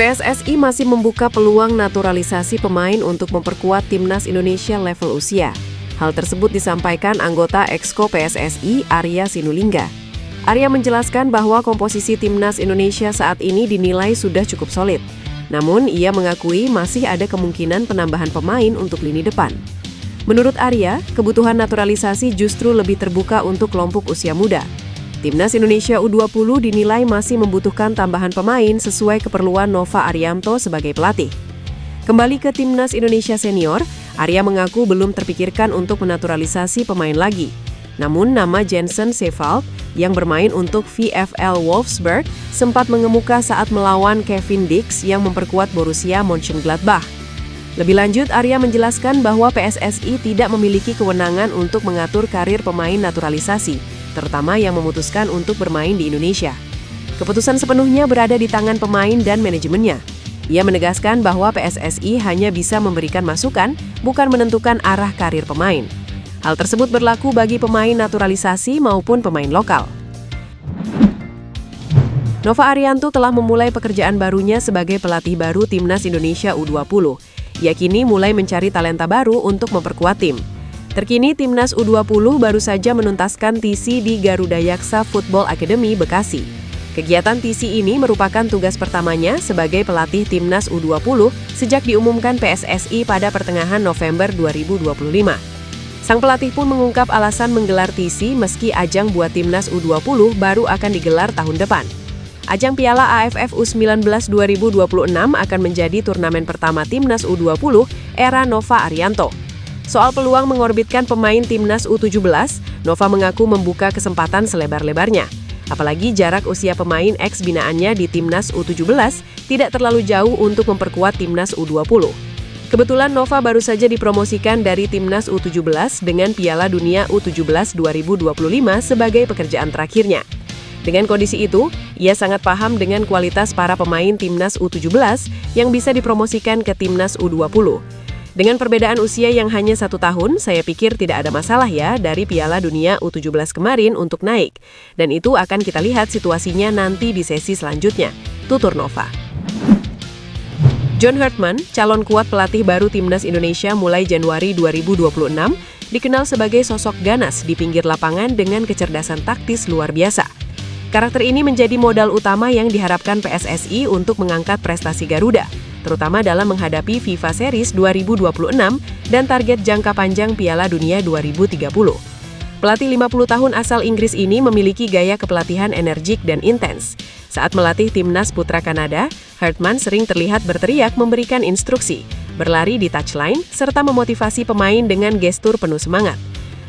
PSSI masih membuka peluang naturalisasi pemain untuk memperkuat timnas Indonesia level usia. Hal tersebut disampaikan anggota Exco PSSI Arya Sinulinga. Arya menjelaskan bahwa komposisi timnas Indonesia saat ini dinilai sudah cukup solid. Namun, ia mengakui masih ada kemungkinan penambahan pemain untuk lini depan. Menurut Arya, kebutuhan naturalisasi justru lebih terbuka untuk kelompok usia muda. Timnas Indonesia U20 dinilai masih membutuhkan tambahan pemain sesuai keperluan Nova Arianto sebagai pelatih. Kembali ke Timnas Indonesia Senior, Arya mengaku belum terpikirkan untuk menaturalisasi pemain lagi. Namun nama Jensen Seevald yang bermain untuk VfL Wolfsburg sempat mengemuka saat melawan Kevin Dix yang memperkuat Borussia Mönchengladbach. Lebih lanjut, Arya menjelaskan bahwa PSSI tidak memiliki kewenangan untuk mengatur karir pemain naturalisasi, terutama yang memutuskan untuk bermain di Indonesia. Keputusan sepenuhnya berada di tangan pemain dan manajemennya. Ia menegaskan bahwa PSSI hanya bisa memberikan masukan, bukan menentukan arah karir pemain. Hal tersebut berlaku bagi pemain naturalisasi maupun pemain lokal. Nova Arianto telah memulai pekerjaan barunya sebagai pelatih baru Timnas Indonesia U20. Ia kini mulai mencari talenta baru untuk memperkuat tim. Terkini, Timnas U20 baru saja menuntaskan TC di Garuda Yaksa Football Academy, Bekasi. Kegiatan TC ini merupakan tugas pertamanya sebagai pelatih Timnas U20 sejak diumumkan PSSI pada pertengahan November 2025. Sang pelatih pun mengungkap alasan menggelar TC meski ajang buat Timnas U20 baru akan digelar tahun depan. Ajang Piala AFF U19 2026 akan menjadi turnamen pertama Timnas U20 era Nova Arianto. Soal peluang mengorbitkan pemain Timnas U17, Nova mengaku membuka kesempatan selebar-lebarnya. Apalagi jarak usia pemain ex-binaannya di Timnas U17 tidak terlalu jauh untuk memperkuat Timnas U20. Kebetulan Nova baru saja dipromosikan dari Timnas U17 dengan Piala Dunia U17 2025 sebagai pekerjaan terakhirnya. Dengan kondisi itu, ia sangat paham dengan kualitas para pemain Timnas U17 yang bisa dipromosikan ke Timnas U20. Dengan perbedaan usia yang hanya 1 tahun, saya pikir tidak ada masalah ya dari Piala Dunia U17 kemarin untuk naik. Dan itu akan kita lihat situasinya nanti di sesi selanjutnya, tutur Nova. John Hartman, calon kuat pelatih baru Timnas Indonesia mulai Januari 2026, dikenal sebagai sosok ganas di pinggir lapangan dengan kecerdasan taktis luar biasa. Karakter ini menjadi modal utama yang diharapkan PSSI untuk mengangkat prestasi Garuda, terutama dalam menghadapi FIFA Series 2026 dan target jangka panjang Piala Dunia 2030. Pelatih 50 tahun asal Inggris ini memiliki gaya kepelatihan energik dan intens. Saat melatih Timnas Putra Kanada, Hartman sering terlihat berteriak memberikan instruksi, berlari di touchline, serta memotivasi pemain dengan gestur penuh semangat.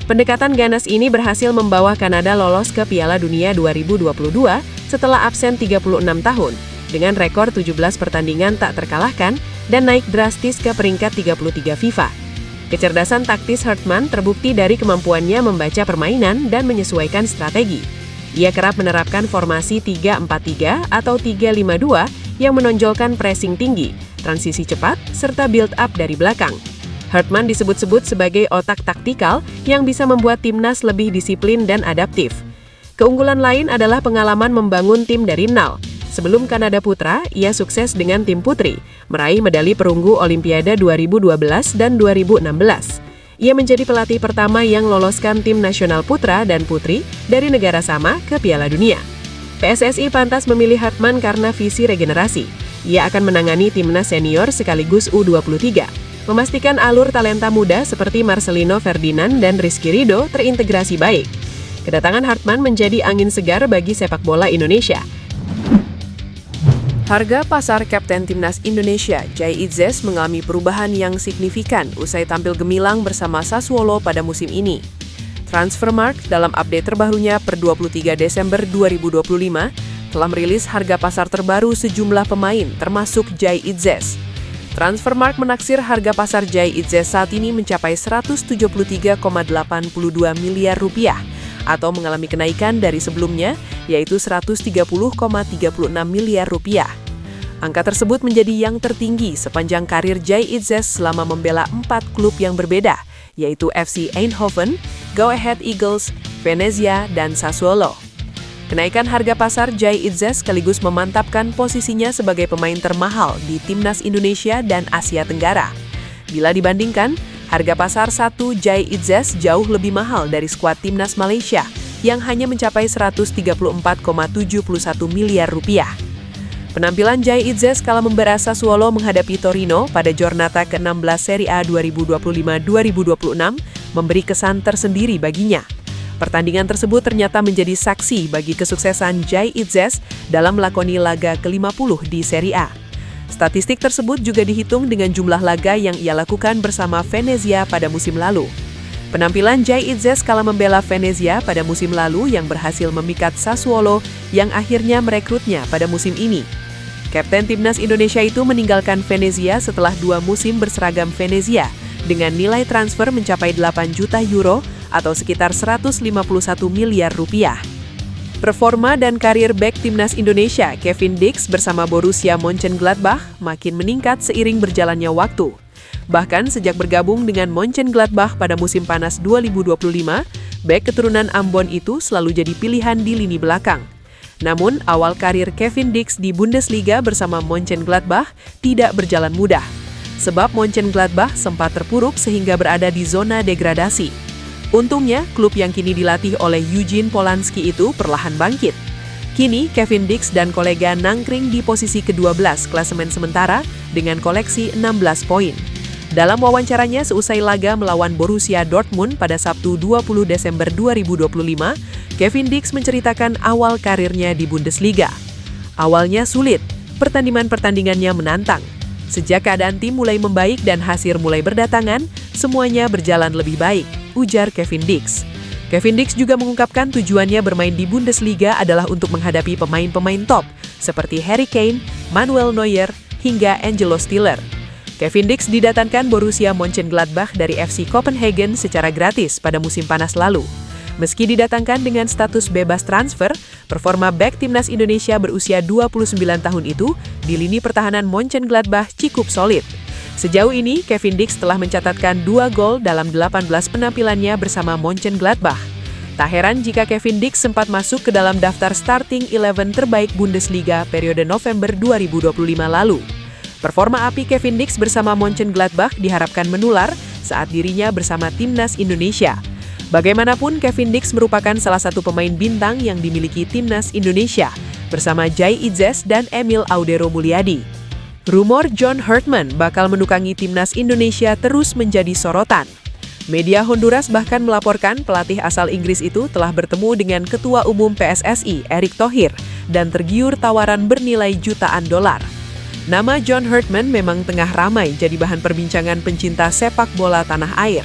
Pendekatan ganas ini berhasil membawa Kanada lolos ke Piala Dunia 2022 setelah absen 36 tahun, dengan rekor 17 pertandingan tak terkalahkan dan naik drastis ke peringkat 33 FIFA. Kecerdasan taktis Hartman terbukti dari kemampuannya membaca permainan dan menyesuaikan strategi. Ia kerap menerapkan formasi 3-4-3 atau 3-5-2 yang menonjolkan pressing tinggi, transisi cepat, serta build-up dari belakang. Hartman disebut-sebut sebagai otak taktikal yang bisa membuat timnas lebih disiplin dan adaptif. Keunggulan lain adalah pengalaman membangun tim dari nol. Sebelum Kanada Putra, ia sukses dengan tim putri, meraih medali perunggu Olimpiade 2012 dan 2016. Ia menjadi pelatih pertama yang loloskan tim nasional putra dan putri dari negara sama ke Piala Dunia. PSSI pantas memilih Hartman karena visi regenerasi. Ia akan menangani timnas senior sekaligus U23. Memastikan alur talenta muda seperti Marcelino Ferdinand dan Rizky Ridho terintegrasi baik. Kedatangan Hartman menjadi angin segar bagi sepak bola Indonesia. Harga pasar Kapten Timnas Indonesia, Jai Itzes, mengalami perubahan yang signifikan usai tampil gemilang bersama Sassuolo pada musim ini. Transfermarkt dalam update terbarunya per 23 Desember 2025 telah merilis harga pasar terbaru sejumlah pemain termasuk Jai Itzes. Transfermarkt menaksir harga pasar Jai Itzes saat ini mencapai 173,82 miliar rupiah atau mengalami kenaikan dari sebelumnya yaitu 130,36 miliar rupiah. Angka tersebut menjadi yang tertinggi sepanjang karir Jai Itzes selama membela 4 klub yang berbeda, yaitu FC Eindhoven, Go Ahead Eagles, Venezia, dan Sassuolo. Kenaikan harga pasar Jai Itzes sekaligus memantapkan posisinya sebagai pemain termahal di Timnas Indonesia dan Asia Tenggara. Bila dibandingkan, harga pasar satu Jai Itzes jauh lebih mahal dari skuad Timnas Malaysia yang hanya mencapai 134,71 miliar rupiah. Penampilan Jai Itzes kala membara Sassuolo menghadapi Torino pada Giornata ke-16 Serie A 2025-2026 memberi kesan tersendiri baginya. Pertandingan tersebut ternyata menjadi saksi bagi kesuksesan Jai Itzes dalam melakoni laga ke-50 di Serie A. Statistik tersebut juga dihitung dengan jumlah laga yang ia lakukan bersama Venezia pada musim lalu. Penampilan Jai Itzes kala membela Venezia pada musim lalu yang berhasil memikat Sassuolo yang akhirnya merekrutnya pada musim ini. Kapten Timnas Indonesia itu meninggalkan Venezia setelah 2 musim berseragam Venezia dengan nilai transfer mencapai 8 juta euro atau sekitar 151 miliar rupiah. Performa dan karir bek Timnas Indonesia Kevin Dix bersama Borussia Mönchengladbach makin meningkat seiring berjalannya waktu. Bahkan sejak bergabung dengan Mönchengladbach pada musim panas 2025, bek keturunan Ambon itu selalu jadi pilihan di lini belakang. Namun, awal karir Kevin Dix di Bundesliga bersama Mönchengladbach tidak berjalan mudah. Sebab Mönchengladbach sempat terpuruk sehingga berada di zona degradasi. Untungnya, klub yang kini dilatih oleh Eugene Polanski itu perlahan bangkit. Kini, Kevin Dix dan kolega nangkring di posisi ke-12 klasemen sementara dengan koleksi 16 poin. Dalam wawancaranya seusai laga melawan Borussia Dortmund pada Sabtu 20 Desember 2025, Kevin Dix menceritakan awal karirnya di Bundesliga. Awalnya sulit, pertandingan-pertandingannya menantang. Sejak keadaan tim mulai membaik dan hasil mulai berdatangan, semuanya berjalan lebih baik, ujar Kevin Dix. Kevin Dix juga mengungkapkan tujuannya bermain di Bundesliga adalah untuk menghadapi pemain-pemain top seperti Harry Kane, Manuel Neuer, hingga Angelo Stiller. Kevin Dix didatangkan Borussia Mönchengladbach dari FC Copenhagen secara gratis pada musim panas lalu. Meski didatangkan dengan status bebas transfer, performa bek Timnas Indonesia berusia 29 tahun itu di lini pertahanan Mönchengladbach cukup solid. Sejauh ini, Kevin Dix telah mencatatkan 2 gol dalam 18 penampilannya bersama Mönchengladbach. Tak heran jika Kevin Dix sempat masuk ke dalam daftar starting 11 terbaik Bundesliga periode November 2025 lalu. Performa api Kevin Dix bersama Mönchengladbach diharapkan menular saat dirinya bersama Timnas Indonesia. Bagaimanapun, Kevin Dix merupakan salah satu pemain bintang yang dimiliki Timnas Indonesia bersama Jai Itzes dan Emil Audero Mulyadi. Rumor John Herdman bakal menukangi Timnas Indonesia terus menjadi sorotan. Media Honduras bahkan melaporkan pelatih asal Inggris itu telah bertemu dengan Ketua Umum PSSI, Erick Thohir, dan tergiur tawaran bernilai jutaan dolar. Nama John Herdman memang tengah ramai jadi bahan perbincangan pencinta sepak bola tanah air.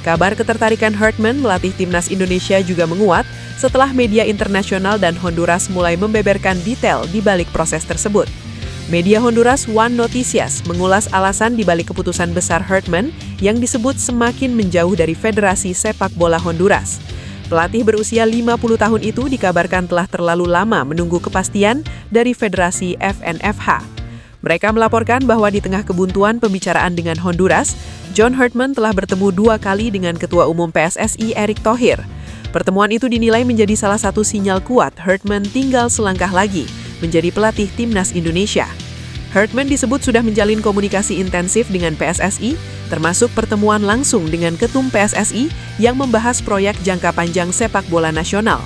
Kabar ketertarikan Herdman melatih Timnas Indonesia juga menguat setelah media internasional dan Honduras mulai membeberkan detail di balik proses tersebut. Media Honduras One Noticias mengulas alasan di balik keputusan besar Herdman yang disebut semakin menjauh dari Federasi Sepak Bola Honduras. Pelatih berusia 50 tahun itu dikabarkan telah terlalu lama menunggu kepastian dari Federasi FNFH. Mereka melaporkan bahwa di tengah kebuntuan pembicaraan dengan Honduras, John Herdman telah bertemu 2 kali dengan Ketua Umum PSSI Erick Thohir. Pertemuan itu dinilai menjadi salah satu sinyal kuat Herdman tinggal selangkah lagi menjadi pelatih Timnas Indonesia. Herdman disebut sudah menjalin komunikasi intensif dengan PSSI, termasuk pertemuan langsung dengan Ketum PSSI yang membahas proyek jangka panjang sepak bola nasional.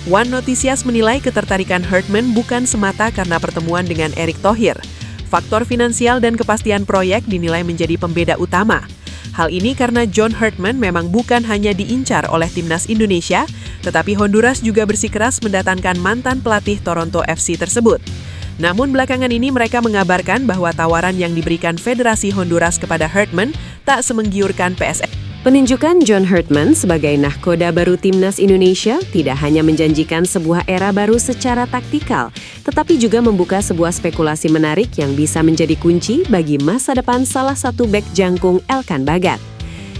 One Noticias menilai ketertarikan Herdman bukan semata karena pertemuan dengan Erick Thohir. Faktor finansial dan kepastian proyek dinilai menjadi pembeda utama. Hal ini karena John Herdman memang bukan hanya diincar oleh Timnas Indonesia, tetapi Honduras juga bersikeras mendatangkan mantan pelatih Toronto FC tersebut. Namun belakangan ini mereka mengabarkan bahwa tawaran yang diberikan Federasi Honduras kepada Herdman tak semenggiurkan PSSI. Penunjukan John Herdman sebagai nahkoda baru Timnas Indonesia tidak hanya menjanjikan sebuah era baru secara taktikal, tetapi juga membuka sebuah spekulasi menarik yang bisa menjadi kunci bagi masa depan salah satu bek jangkung Elkan Bagat.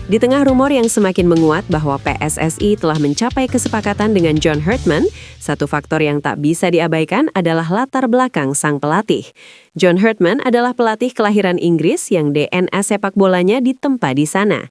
Di tengah rumor yang semakin menguat bahwa PSSI telah mencapai kesepakatan dengan John Herdman, satu faktor yang tak bisa diabaikan adalah latar belakang sang pelatih. John Herdman adalah pelatih kelahiran Inggris yang DNA sepak bolanya ditempa di sana.